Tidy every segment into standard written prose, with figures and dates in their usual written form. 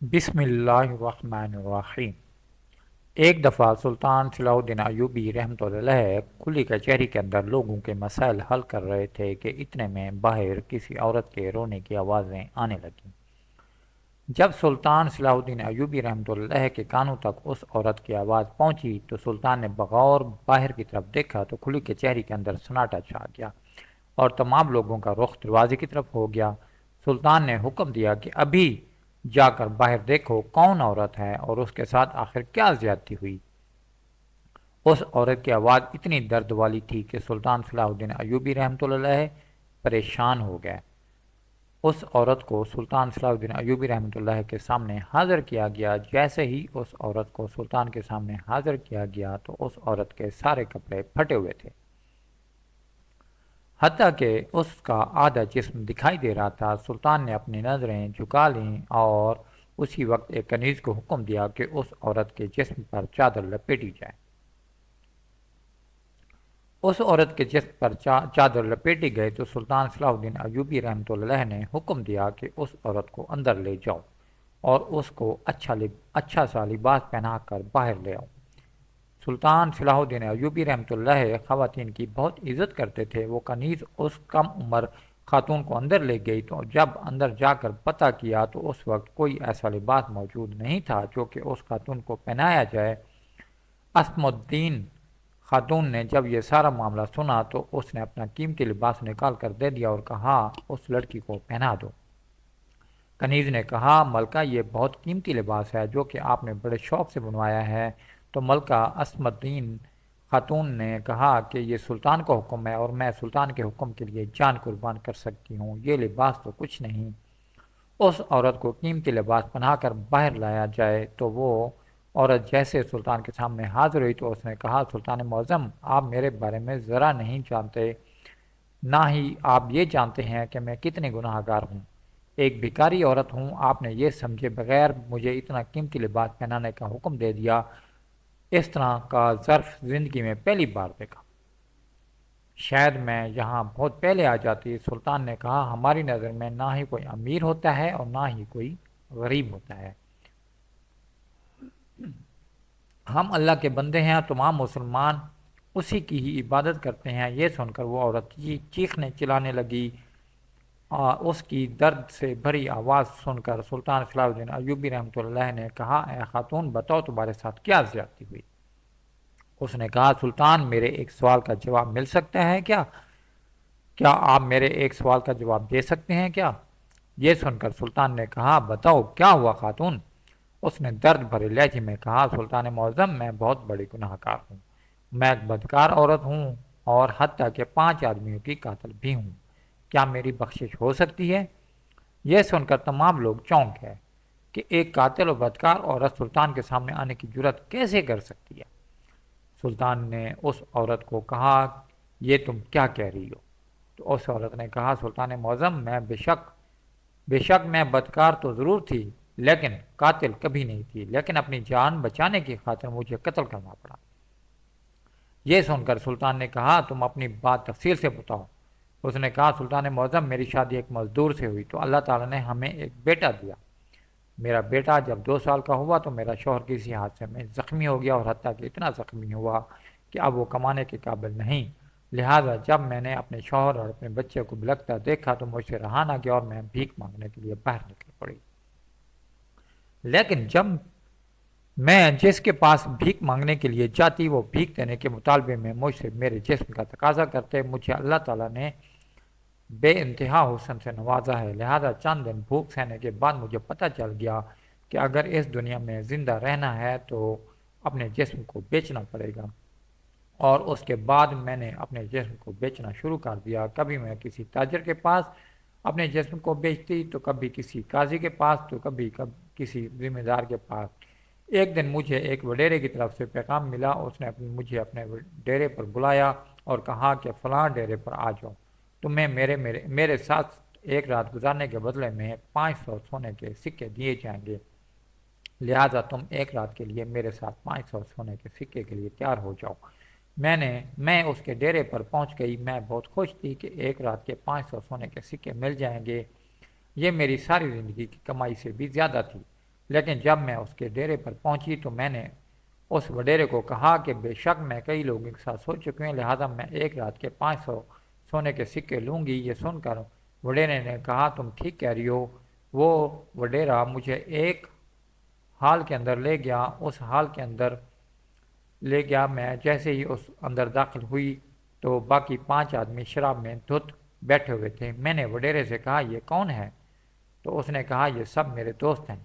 بسم اللہ الرحمن الرحیم۔ ایک دفعہ سلطان صلاح الدین ایوبی رحمۃ اللہ علیہ کھلی کچہری کے اندر لوگوں کے مسائل حل کر رہے تھے کہ اتنے میں باہر کسی عورت کے رونے کی آوازیں آنے لگیں۔ جب سلطان صلاح الدین ایوبی رحمۃ اللہ علیہ کے کانوں تک اس عورت کی آواز پہنچی تو سلطان نے بغور باہر کی طرف دیکھا تو کھلی کچہری کے اندر سناٹا چھا گیا اور تمام لوگوں کا رخ دروازے کی طرف ہو گیا۔ سلطان نے حکم دیا کہ ابھی جا کر باہر دیکھو کون عورت ہے اور اس کے ساتھ آخر کیا زیادتی ہوئی۔ اس عورت کی آواز اتنی درد والی تھی کہ سلطان صلاح الدین ایوبی رحمۃ اللہ علیہ پریشان ہو گئے۔ اس عورت کو سلطان صلاح الدین ایوبی رحمۃ اللہ کے سامنے حاضر کیا گیا۔ جیسے ہی اس عورت کو سلطان کے سامنے حاضر کیا گیا تو اس عورت کے سارے کپڑے پھٹے ہوئے تھے، حتیٰ کہ اس کا آدھا جسم دکھائی دے رہا تھا۔ سلطان نے اپنی نظریں جھکا لیں اور اسی وقت ایک کنیز کو حکم دیا کہ اس عورت کے جسم پر چادر لپیٹی جائے۔ اس عورت کے جسم پر چادر لپیٹی گئی تو سلطان صلاح الدین ایوبی رحمۃ اللہ علیہ نے حکم دیا کہ اس عورت کو اندر لے جاؤ اور اس کو اچھا سا لباس پہنا کر باہر لے آؤ۔ سلطان صلاح الدین ایوبی رحمۃ اللہ خواتین کی بہت عزت کرتے تھے۔ وہ کنیز اس کم عمر خاتون کو اندر لے گئی تو جب اندر جا کر پتہ کیا تو اس وقت کوئی ایسا لباس موجود نہیں تھا جو کہ اس خاتون کو پہنایا جائے۔ اسم الدین خاتون نے جب یہ سارا معاملہ سنا تو اس نے اپنا قیمتی لباس نکال کر دے دیا اور کہا اس لڑکی کو پہنا دو۔ کنیز نے کہا ملکہ یہ بہت قیمتی لباس ہے جو کہ آپ نے بڑے شوق سے بنوایا ہے۔ تو ملکہ اسم الدین خاتون نے کہا کہ یہ سلطان کا حکم ہے اور میں سلطان کے حکم کے لیے جان قربان کر سکتی ہوں، یہ لباس تو کچھ نہیں۔ اس عورت کو قیمتی لباس پہنا کر باہر لایا جائے۔ تو وہ عورت جیسے سلطان کے سامنے حاضر ہوئی تو اس نے کہا سلطان معظم، آپ میرے بارے میں ذرا نہیں جانتے، نہ ہی آپ یہ جانتے ہیں کہ میں کتنی گناہ گار ہوں۔ ایک بھکاری عورت ہوں، آپ نے یہ سمجھے بغیر مجھے اتنا قیمتی لباس پہنانے کا حکم دے دیا۔ اس طرح کا ظرف زندگی میں پہلی بار دیکھا، شاید میں یہاں بہت پہلے آ جاتی۔ سلطان نے کہا ہماری نظر میں نہ ہی کوئی امیر ہوتا ہے اور نہ ہی کوئی غریب ہوتا ہے، ہم اللہ کے بندے ہیں، تمام مسلمان اسی کی ہی عبادت کرتے ہیں۔ یہ سن کر وہ عورت چیخنے چلانے لگی اور اس کی درد سے بھری آواز سن کر سلطان صلاح الدین ایوبی رحمۃ اللہ نے کہا اے خاتون بتاؤ تمہارے ساتھ کیا زیادتی ہوئی۔ اس نے کہا سلطان میرے ایک سوال کا جواب مل سکتا ہے کیا؟ کیا آپ میرے ایک سوال کا جواب دے سکتے ہیں کیا؟ یہ سن کر سلطان نے کہا بتاؤ کیا ہوا خاتون؟ اس نے درد بھرے لہجے میں کہا سلطان معظم میں بہت بڑی گناہ گار ہوں، میں ایک بدکار عورت ہوں اور حتیٰ کہ 5 آدمیوں کی قاتل بھی ہوں، کیا میری بخشش ہو سکتی ہے؟ یہ سن کر تمام لوگ چونک گئے کہ ایک قاتل و بدکار عورت سلطان کے سامنے آنے کی جرات کیسے کر سکتی ہے۔ سلطان نے اس عورت کو کہا یہ تم کیا کہہ رہی ہو؟ تو اس عورت نے کہا سلطان معظم میں بے شک میں بدکار تو ضرور تھی لیکن قاتل کبھی نہیں تھی، لیکن اپنی جان بچانے کی خاطر مجھے قتل کرنا پڑا۔ یہ سن کر سلطان نے کہا تم اپنی بات تفصیل سے بتاؤ۔ اس نے کہا سلطان معظم میری شادی ایک مزدور سے ہوئی تو اللہ تعالیٰ نے ہمیں ایک بیٹا دیا۔ میرا بیٹا جب 2 سال کا ہوا تو میرا شوہر کسی حادثے میں زخمی ہو گیا اور حتیٰ کہ اتنا زخمی ہوا کہ اب وہ کمانے کے قابل نہیں، لہٰذا جب میں نے اپنے شوہر اور اپنے بچے کو بلکتا دیکھا تو مجھ سے رہا نہ گیا اور میں بھیک مانگنے کے لیے باہر نکل پڑی۔ لیکن جب میں جس کے پاس بھیک مانگنے کے لیے جاتی وہ بھیک دینے کے مطالبے میں مجھ سے میرے جسم کا تقاضا کرتے۔ مجھے اللہ تعالیٰ نے بے انتہا حسن سے نوازا ہے، لہذا چند دن بھوک سہنے کے بعد مجھے پتہ چل گیا کہ اگر اس دنیا میں زندہ رہنا ہے تو اپنے جسم کو بیچنا پڑے گا، اور اس کے بعد میں نے اپنے جسم کو بیچنا شروع کر دیا۔ کبھی میں کسی تاجر کے پاس اپنے جسم کو بیچتی تو کبھی کسی قاضی کے پاس تو کبھی کسی ذمہ دار کے پاس۔ ایک دن مجھے ایک وڈیرے کی طرف سے پیغام ملا، اس نے مجھے اپنے ڈیرے پر بلایا اور کہا کہ فلاں ڈیرے پر آ جاؤ، تمہیں میرے ساتھ ایک رات گزارنے کے بدلے میں 500 سونے کے سکے دیے جائیں گے، لہذا تم ایک رات کے لیے میرے ساتھ 500 سونے کے سکے کے لیے تیار ہو جاؤ۔ میں اس کے ڈیرے پر پہنچ گئی۔ میں بہت خوش تھی کہ ایک رات کے 500 سونے کے سکے مل جائیں گے، یہ میری ساری زندگی کی کمائی سے بھی زیادہ تھی، لیکن جب میں اس کے ڈیرے پر پہنچی تو میں نے اس وڈیرے کو کہا کہ بے شک میں کئی لوگوں کے ساتھ سو چکی ہوں، لہٰذا میں ایک رات کے 500 سونے کے سکے لوں گی۔ یہ سن کر وڈیرے نے کہا تم ٹھیک کہہ رہی ہو۔ وہ وڈیرا مجھے ایک ہال کے اندر لے گیا، اس ہال کے اندر لے گیا۔ میں جیسے ہی اس اندر داخل ہوئی تو باقی 5 آدمی شراب میں دھت بیٹھے ہوئے تھے۔ میں نے وڈیرے سے کہا یہ کون ہے؟ تو اس نے کہا یہ سب میرے دوست ہیں۔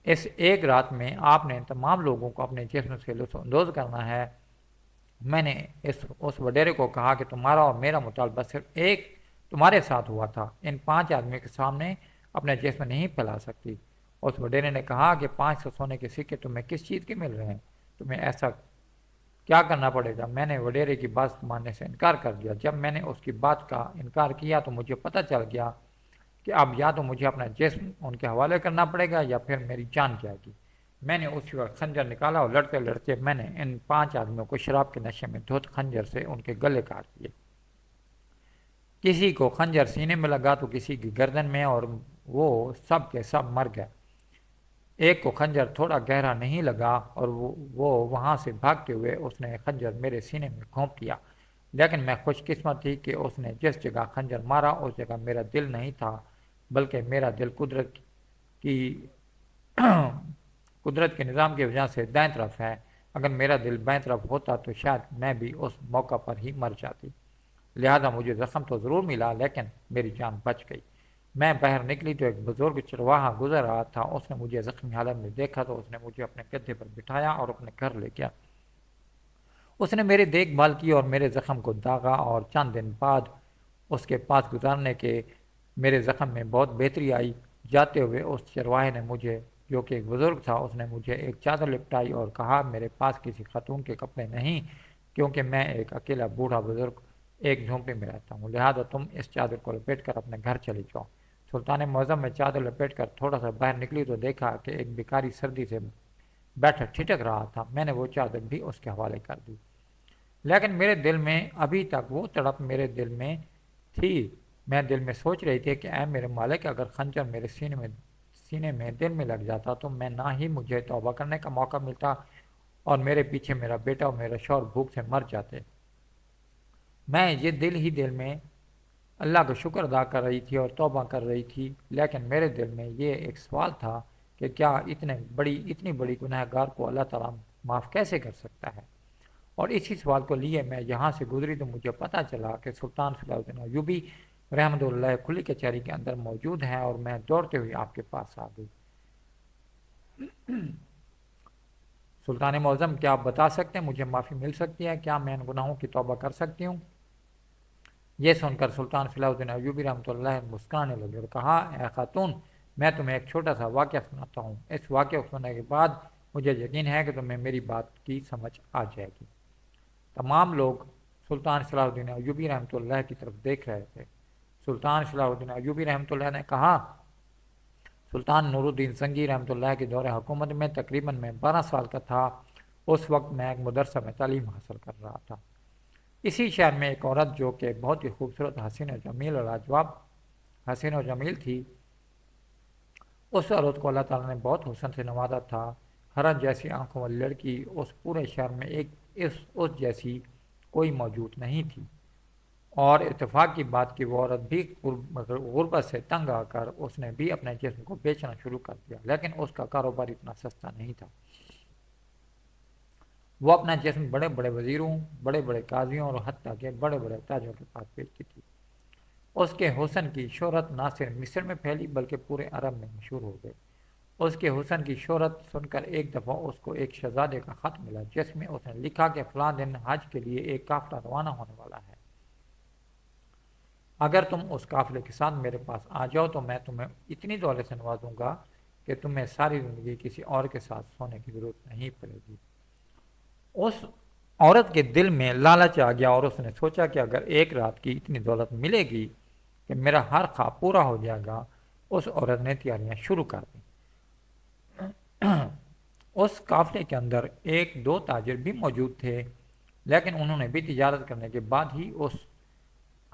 اس ایک رات میں آپ نے تمام لوگوں کو اپنے جسم سے لطف اندوز کرنا ہے۔ میں نے اس وڈیرے کو کہا کہ تمہارا اور میرا مطالبہ صرف ایک تمہارے ساتھ ہوا تھا، ان 5 آدمیوں کے سامنے اپنے جسم نہیں پھیلا سکتی۔ اس وڈیرے نے کہا کہ 500 سونے کے سکے تمہیں کس چیز کے مل رہے ہیں؟ تمہیں ایسا کیا کرنا پڑے گا؟ میں نے وڈیرے کی بات ماننے سے انکار کر دیا۔ جب میں نے اس کی بات کا انکار کیا تو مجھے پتہ چل گیا کہ اب یا تو مجھے اپنا جسم ان کے حوالے کرنا پڑے گا یا پھر میری جان جائے گی۔ میں نے اسی وقت خنجر نکالا اور لڑتے لڑتے میں نے ان 5 آدمیوں کو شراب کے نشے میں دھت خنجر سے ان کے گلے کاٹ دیے۔ کسی کو خنجر سینے میں لگا تو کسی کی گردن میں، اور وہ سب کے سب مر گئے۔ ایک کو خنجر تھوڑا گہرا نہیں لگا اور وہ وہاں سے بھاگتے ہوئے اس نے خنجر میرے سینے میں گھونپ دیا، لیکن میں خوش قسمت تھی کہ اس نے جس جگہ خنجر مارا اس جگہ میرا دل نہیں تھا، بلکہ میرا دل کی قدرت کے نظام کی وجہ سے دائیں طرف ہے۔ اگر میرا دل بائیں طرف ہوتا تو شاید میں بھی اس موقع پر ہی مر جاتی، لہذا مجھے زخم تو ضرور ملا لیکن میری جان بچ گئی۔ میں باہر نکلی تو ایک بزرگ چرواہا گزر رہا تھا۔ اس نے مجھے زخمی حالت میں دیکھا تو اس نے مجھے اپنے گدھے پر بٹھایا اور اپنے گھر لے گیا۔ اس نے میری دیکھ بھال کی اور میرے زخم کو داغا، اور چند دن بعد اس کے پاس گزارنے کے میرے زخم میں بہت بہتری آئی۔ جاتے ہوئے اس چرواہے نے مجھے، جو کہ ایک بزرگ تھا، اس نے مجھے ایک چادر لپٹائی اور کہا میرے پاس کسی خاتون کے کپڑے نہیں، کیونکہ میں ایک اکیلا بوڑھا بزرگ ایک جھونپڑی میں رہتا ہوں، لہذا تم اس چادر کو لپیٹ کر اپنے گھر چلی جاؤ۔ سلطان معظم میں چادر لپیٹ کر تھوڑا سا باہر نکلی تو دیکھا کہ ایک بیکاری سردی سے بیٹھا ٹھٹک رہا تھا۔ میں نے وہ چادر بھی اس کے حوالے کر دی، لیکن میرے دل میں ابھی تک وہ تڑپ میرے دل میں تھی۔ میں دل میں سوچ رہی تھی کہ اے میرے مالک، اگر خنجر میرے سینے میں دل میں لگ جاتا تو میں نہ ہی مجھے توبہ کرنے کا موقع ملتا اور میرے پیچھے میرا بیٹا اور میرا شوہر بھوک سے مر جاتے۔ میں یہ دل میں اللہ کا شکر ادا کر رہی تھی اور توبہ کر رہی تھی، لیکن میرے دل میں یہ ایک سوال تھا کہ کیا اتنی بڑی گناہ گار کو اللہ تعالیٰ معاف کیسے کر سکتا ہے؟ اور اسی سوال کو لیے میں یہاں سے گزری تو مجھے پتہ چلا کہ سلطان صلاح الدین ایوبی رحمۃ اللہ کھلی کچہری کے اندر موجود ہیں، اور میں دوڑتے ہوئے آپ کے پاس آ گئی۔ سلطان معظم، کیا آپ بتا سکتے ہیں مجھے معافی مل سکتی ہے؟ کیا میں ان گناہوں کی توبہ کر سکتی ہوں؟ یہ سن کر سلطان صلاح الدین ایوبی رحمۃ اللہ مسکرانے لگے اور کہا اے خاتون، میں تمہیں ایک چھوٹا سا واقعہ سناتا ہوں۔ اس واقعے کو سننے کے بعد مجھے یقین ہے کہ تمہیں میری بات کی سمجھ آ جائے گی۔ تمام لوگ سلطان صلاح الدین ایوبی رحمۃ اللہ کی طرف دیکھ رہے تھے۔ سلطان صلاح الدین ایوبی رحمۃ اللہ نے کہا، سلطان نور الدین زنگی رحمۃ اللہ کے دور حکومت میں تقریباً میں 12 سال کا تھا۔ اس وقت میں ایک مدرسہ میں تعلیم حاصل کر رہا تھا۔ اسی شہر میں ایک عورت جو کہ بہت ہی خوبصورت، حسین و جمیل اور لاجواب حسین و جمیل تھی، اس عورت کو اللہ تعالیٰ نے بہت حسن سے نوازا تھا۔ ہرن جیسی آنکھوں والی لڑکی اس پورے شہر میں اس جیسی کوئی موجود نہیں تھی، اور اتفاق کی بات کہ وہ عورت بھی غربت سے تنگ آ کر اس نے بھی اپنے جسم کو بیچنا شروع کر دیا، لیکن اس کا کاروبار اتنا سستا نہیں تھا۔ وہ اپنا جسم بڑے بڑے وزیروں، بڑے بڑے قاضیوں اور حتیٰ کہ بڑے بڑے تاجوں کے پاس بیچتی تھی۔ اس کے حسن کی شہرت نہ صرف مصر میں پھیلی بلکہ پورے عرب میں مشہور ہو گئی۔ اس کے حسن کی شہرت سن کر ایک دفعہ اس کو ایک شہزادے کا خط ملا، جس میں اس نے لکھا کہ فلاں دن حج کے لیے ایک قافلہ روانہ ہونے والا ہے۔ اگر تم اس قافلے کے ساتھ میرے پاس آ جاؤ تو میں تمہیں اتنی دولت سے نوازوں گا کہ تمہیں ساری زندگی کسی اور کے ساتھ سونے کی ضرورت نہیں پڑے گی۔ اس عورت کے دل میں لالچ آ گیا اور اس نے سوچا کہ اگر ایک رات کی اتنی دولت ملے گی کہ میرا ہر خواب پورا ہو جائے گا۔ اس عورت نے تیاریاں شروع کر دیں۔ اس قافلے کے اندر 1-2 تاجر بھی موجود تھے، لیکن انہوں نے بھی تجارت کرنے کے بعد ہی اس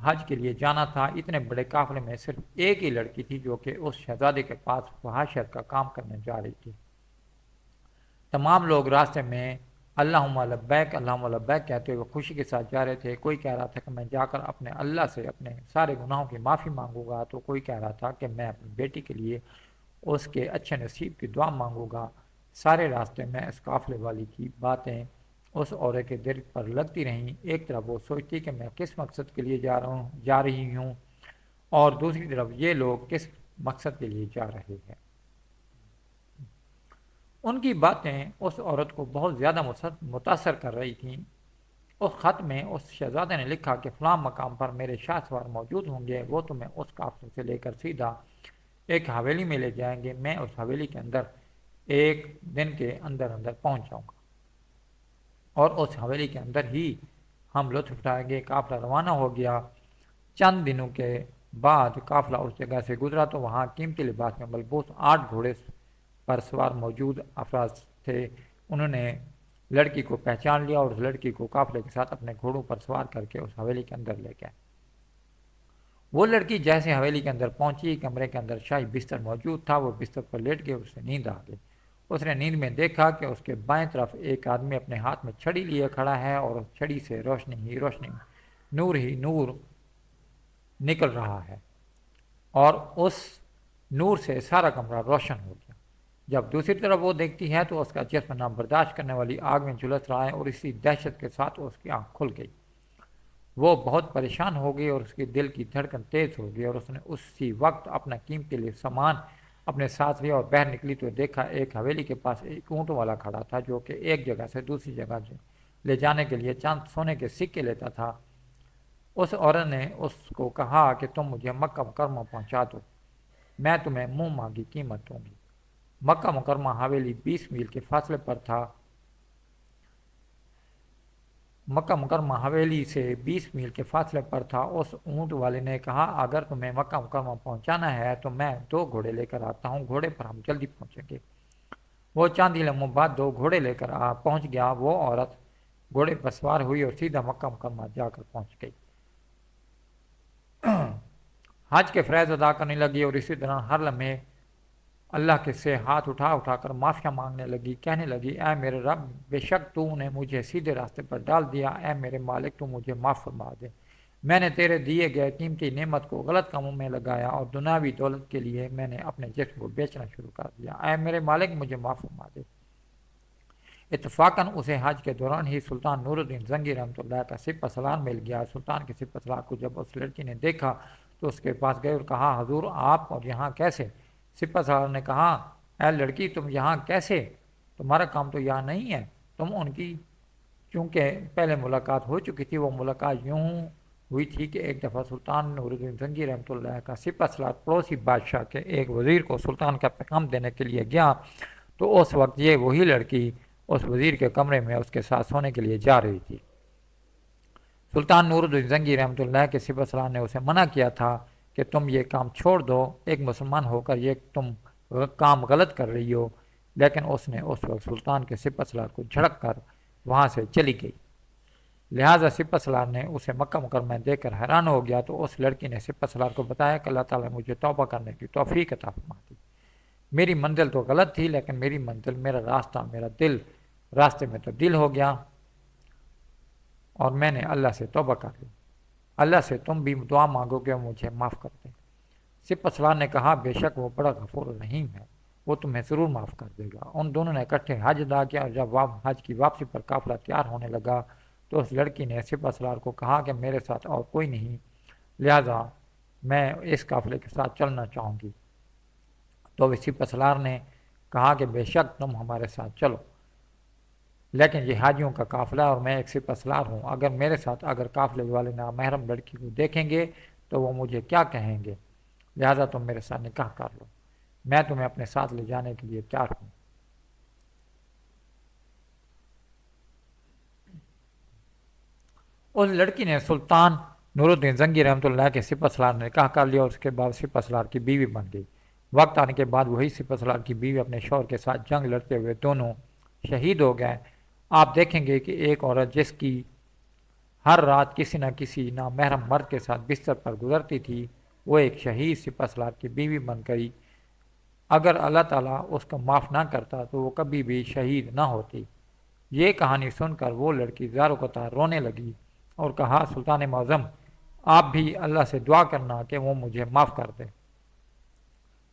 حج کے لیے جانا تھا۔ اتنے بڑے قافلے میں صرف ایک ہی لڑکی تھی جو کہ اس شہزادے کے پاس فحاشیت کا کام کرنے جا رہی تھی۔ تمام لوگ راستے میں اللہم لبیک کہتے ہوئے خوشی کے ساتھ جا رہے تھے۔ کوئی کہہ رہا تھا کہ میں جا کر اپنے اللہ سے اپنے سارے گناہوں کی معافی مانگوں گا، تو کوئی کہہ رہا تھا کہ میں اپنی بیٹی کے لیے اس کے اچھے نصیب کی دعا مانگوں گا۔ سارے راستے میں اس قافلے والی کی باتیں اس عورت کے دل پر لگتی رہیں۔ ایک طرف وہ سوچتی کہ میں کس مقصد کے لیے جا رہی ہوں، اور دوسری طرف یہ لوگ کس مقصد کے لیے جا رہے ہیں۔ ان کی باتیں اس عورت کو بہت زیادہ متاثر کر رہی تھیں۔ اس خط میں اس شہزادے نے لکھا کہ فلاں مقام پر میرے شاہ سوار موجود ہوں گے، وہ تمہیں اس قافلے سے لے کر سیدھا ایک حویلی میں لے جائیں گے۔ میں اس حویلی کے اندر ایک دن کے اندر پہنچ جاؤں گا، اور اس حویلی کے اندر ہی ہم لطف اٹھائیں گے۔ قافلہ روانہ ہو گیا۔ چند دنوں کے بعد قافلہ اس جگہ سے گزرا تو وہاں قیمتی لباس میں ملبوس 8 گھوڑے پر سوار موجود افراد تھے۔ انہوں نے لڑکی کو پہچان لیا اور اس لڑکی کو قافلے کے ساتھ اپنے گھوڑوں پر سوار کر کے اس حویلی کے اندر لے گئے۔ وہ لڑکی جیسے حویلی کے اندر پہنچی، کمرے کے اندر شاہی بستر موجود تھا۔ وہ بستر پر لیٹ گئی، اسے نیند آ گئی۔ اس نے نیند میں دیکھا کہ اس کے بائیں طرف ایک آدمی اپنے ہاتھ میں چھڑی لیے کھڑا ہے، اور اس چھڑی سے روشنی ہی روشنی، نور ہی نور نکل رہا ہے، اور اس نور سے سارا کمرہ روشن ہو گیا۔ جب دوسری طرف وہ دیکھتی ہے تو اس کا جسم نہ برداشت کرنے والی آگ میں جھلس رہا ہے، اور اسی دہشت کے ساتھ اس کی آنکھ کھل گئی۔ وہ بہت پریشان ہو گئی اور اس کے دل کی دھڑکن تیز ہو گئی، اور اس نے اسی وقت اپنا قیمتی سامان اپنے ساتھ لیا اور باہر نکلی تو دیکھا ایک حویلی کے پاس ایک اونٹ والا کھڑا تھا، جو کہ ایک جگہ سے دوسری جگہ لے جانے کے لیے چند سونے کے سکے لیتا تھا۔ اس عورت نے اس کو کہا کہ تم مجھے مکہ مکرمہ پہنچا دو، میں تمہیں منہ مانگی قیمت دوں گی۔ مکہ مکرمہ حویلی 20 میل کے فاصلے پر تھا۔ مکہ مکرمہ حویلی سے 20 میل کے فاصلے پر تھا۔ اس اونٹ والے نے کہا اگر تمہیں مکہ مکرمہ پہنچانا ہے تو میں 2 گھوڑے لے کر آتا ہوں، گھوڑے پر ہم جلدی پہنچیں گے۔ وہ چند ہی لمحوں بعد 2 گھوڑے لے کر پہنچ گیا۔ وہ عورت گھوڑے پر سوار ہوئی اور سیدھا مکہ مکرمہ جا کر پہنچ گئی۔ حج کے فرائض ادا کرنے لگی، اور اسی طرح ہر لمحے اللہ کے سے ہاتھ اٹھا کر معافیاں مانگنے لگی۔ کہنے لگی اے میرے رب، بے شک تو نے مجھے سیدھے راستے پر ڈال دیا۔ اے میرے مالک، تو مجھے معاف فرما دے۔ میں نے تیرے دیے گئے قیمتی نعمت کو غلط کاموں میں لگایا، اور دنیاوی دولت کے لیے میں نے اپنے جسم کو بیچنا شروع کر دیا۔ اے میرے مالک، مجھے معاف فرما دے۔ اتفاقاً اسے حج کے دوران ہی سلطان نور الدین زنگی رحمۃ اللہ کا سپہ سالار مل گیا۔ سلطان کے سپہ سالار کو جب اس لڑکی نے دیکھا تو اس کے پاس گئے اور کہا حضور آپ اور یہاں کیسے؟ سپہ سالار نے کہا اے لڑکی، تم یہاں کیسے؟ تمہارا کام تو یہاں نہیں ہے۔ تم ان کی چونکہ پہلے ملاقات ہو چکی تھی، وہ ملاقات یوں ہوئی تھی کہ ایک دفعہ سلطان نور الدین زنگی رحمۃ اللہ کا سپہ سالار پڑوسی بادشاہ کے ایک وزیر کو سلطان کا پیغام دینے کے لیے گیا، تو اس وقت یہ وہی لڑکی اس وزیر کے کمرے میں اس کے ساتھ سونے کے لیے جا رہی تھی۔ سلطان نور الدین زنگی رحمۃ اللہ کے سپہ سالار نے اسے منع کیا تھا کہ تم یہ کام چھوڑ دو، ایک مسلمان ہو کر یہ تم کام غلط کر رہی ہو، لیکن اس نے اس وقت سلطان کے سپہ سالار کو جھڑک کر وہاں سے چلی گئی۔ لہٰذا سپہ سالار نے اسے مکہ مکرمہ دیکھ کر حیران ہو گیا، تو اس لڑکی نے سپہ سالار کو بتایا کہ اللہ تعالیٰ نے مجھے توبہ کرنے کی توفیق عطا فرما دی۔ میری منزل تو غلط تھی، لیکن میری منزل، میرا راستہ، میرا دل راستے میں تبدیل ہو گیا، اور میں نے اللہ سے توبہ کر لی۔ اللہ سے تم بھی دعا مانگو کہ وہ مجھے معاف کر دے۔ سپہ سالار نے کہا بے شک وہ بڑا غفور الرحیم ہے، وہ تمہیں ضرور معاف کر دے گا۔ ان دونوں نے اکٹھے حج ادا کیا، اور جب حج کی واپسی پر قافلہ تیار ہونے لگا تو اس لڑکی نے سپہ سالار کو کہا کہ میرے ساتھ اور کوئی نہیں، لہذا میں اس قافلے کے ساتھ چلنا چاہوں گی۔ تو سپہ سالار نے کہا کہ بے شک تم ہمارے ساتھ چلو، لیکن یہ حاجیوں کا قافلہ اور میں ایک سپہ سالار ہوں، اگر میرے ساتھ اگر قافلے والے نامحرم لڑکی کو دیکھیں گے تو وہ مجھے کیا کہیں گے، لہذا تم میرے ساتھ نکاح کر لو، میں تمہیں اپنے ساتھ لے جانے کے لیے تیار ہوں۔ اس لڑکی نے سلطان نور الدین زنگی رحمۃ اللہ کے سپہ سالار نے نکاح کر لیا، اور اس کے بعد سپہ سالار کی بیوی بن گئی۔ وقت آنے کے بعد وہی سپہ سالار کی بیوی اپنے شوہر کے ساتھ جنگ لڑتے ہوئے دونوں شہید ہو گئے۔ آپ دیکھیں گے کہ ایک عورت جس کی ہر رات کسی نہ کسی نامحرم مرد کے ساتھ بستر پر گزرتی تھی۔ وہ ایک شہید سپہ سالار کی بیوی بن گئی۔ اگر اللہ تعالیٰ اس کو معاف نہ کرتا تو وہ کبھی بھی شہید نہ ہوتی۔ یہ کہانی سن کر وہ لڑکی زاروں قطار رونے لگی اور کہا، سلطان معظم، آپ بھی اللہ سے دعا کرنا کہ وہ مجھے معاف کر دے۔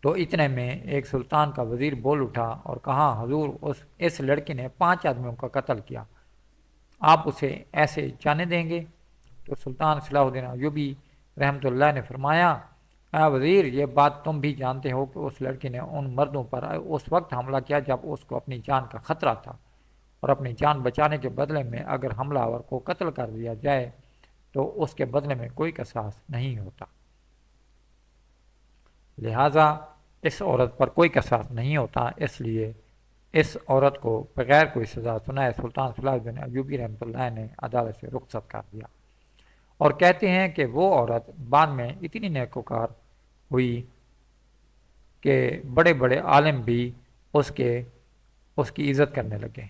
تو اتنے میں ایک سلطان کا وزیر بول اٹھا اور کہا، حضور، اس لڑکی نے 5 آدمیوں کا قتل کیا، آپ اسے ایسے جانے دیں گے؟ تو سلطان صلاح الدین ایوبی رحمۃ اللہ نے فرمایا، اے وزیر، یہ بات تم بھی جانتے ہو کہ اس لڑکی نے ان مردوں پر اس وقت حملہ کیا جب اس کو اپنی جان کا خطرہ تھا، اور اپنی جان بچانے کے بدلے میں اگر حملہ آور کو قتل کر دیا جائے تو اس کے بدلے میں کوئی قصاص نہیں ہوتا، لہٰذا اس عورت پر کوئی قصاص نہیں ہوتا، اس لیے اس عورت کو بغیر کوئی سزا سنائے سلطان صلاح الدین ایوبی رحمۃ اللہ نے عدالت سے رخصت کر دیا۔ اور کہتے ہیں کہ وہ عورت بعد میں اتنی نیکوکار ہوئی کہ بڑے بڑے عالم بھی اس کی عزت کرنے لگے۔